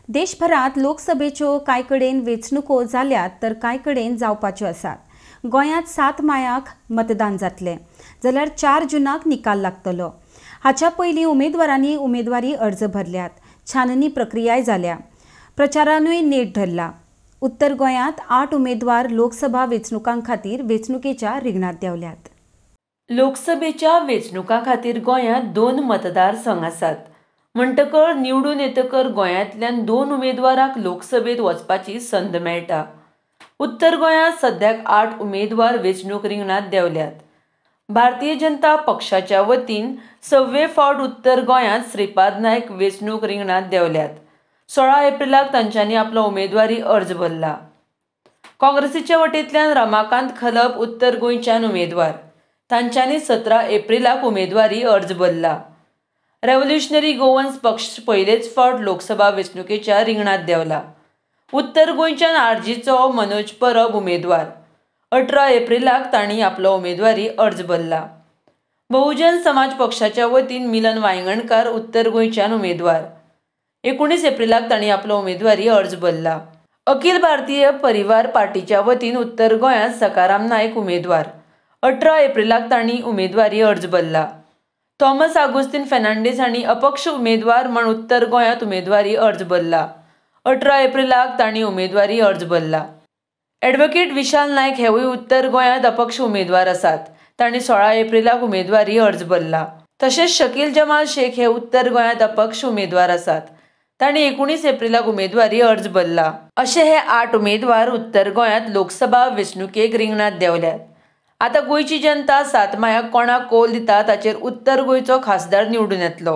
देशभरात लोकसभेच्यो कांय कडेन वेंचणुको जाल्यात तर कांय कडेन जावपाच्यो आसात. गोंयांत 7 मायाक मतदान जातलें जाल्यार 4 जूनाक निकाल लागतलो. हाच्या पयलीं उमेदवारांनी उमेदवारी अर्ज भरल्यात. छाननी प्रक्रियाय जाल्या. प्रचारानूय नेट धरला. उत्तर गोंयांत 8 उमेदवार लोकसभा वेंचणुकां खातीर वेंचणुकेच्या रिंगणात देंवल्यात. लोकसभेच्या वेंचणुकां खातीर गोंयांत 2 मतदारसंघ आसात. म्हणटकर निवडून येतकर गोंयांतल्यान 2 उमेदवारांक लोकसभेत वचपाची संद मेळटा. उत्तर गोंयांत सद्याक 8 उमेदवार वेंचणूक रिंगणात देंवल्यात. भारतीय जनता पक्षाच्या वतीन 6वे फावट उत्तर गोंयांत श्रीपाद नायक वेंचणूक रिंगणात देंवल्यात. 16 एप्रिलाक तांच्यांनी आपलो उमेदवारी अर्ज भरला. काँग्रेसीच्या वटेंतल्यान रमाकांत खलप उत्तर गोंयच्यान उमेदवार. तांच्यांनी 17 एप्रिलाक उमेदवारी अर्ज भरला. रेव्होल्युशनरी गोवन्स पक्ष पयलेच फावट लोकसभा वेंचणुकेच्या रिंगणात देंवला. उत्तर गोंयच्यान आरजीचो मनोज परब उमेदवार. 18 एप्रिलाक तांणी आपलो उमेदवारी अर्ज भरला. बहुजन समाज पक्षाच्या वतीन मिलन वांयगणकार उत्तर गोंयच्यान उमेदवार. 19 एप्रिलाक तांणी आपलो उमेदवारी अर्ज भरला. अखिल भारतीय परिवार पार्टीच्या वतीन उत्तर गोंयांत सकाराम नायक उमेदवार. 18 एप्रिलाक तांणी उमेदवारी अर्ज भरला. थॉमस आगोस्तीन फेर्नांडीस हांणी अपक्ष उमेदवार म्हूण उत्तर गोंयांत उमेदवारी अर्ज भरला. 18 एप्रिलाक तांणी उमेदवारी अर्ज भरला. ॲडव्होकेट विशाल नायक हेवूय उत्तर गोंयांत अपक्ष उमेदवार आसात. तांणी 16 एप्रिलाक उमेदवारी अर्ज भरला. तशेंच शकील जमाल शेख हे उत्तर गोंयांत अपक्ष उमेदवार आसात. तांणी 19 एप्रिलाक उमेदवारी अर्ज भरला. अशे हे 8 उमेदवार उत्तर गोंयांत लोकसभा वेंचणुकेक रिंगणात देंवल्यात. आतां गोंयची जनता 7 मायाक कोणाक कौल दिता ताचेर उत्तर गोंयचो खासदार निवडून येतलो.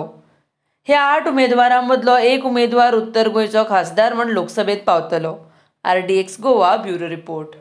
ह्या 8 उमेदवारां मदलो एक उमेदवार उत्तर गोंयचो खासदार म्हूण लोकसभेत पावतलो. RDX Goa bureau report.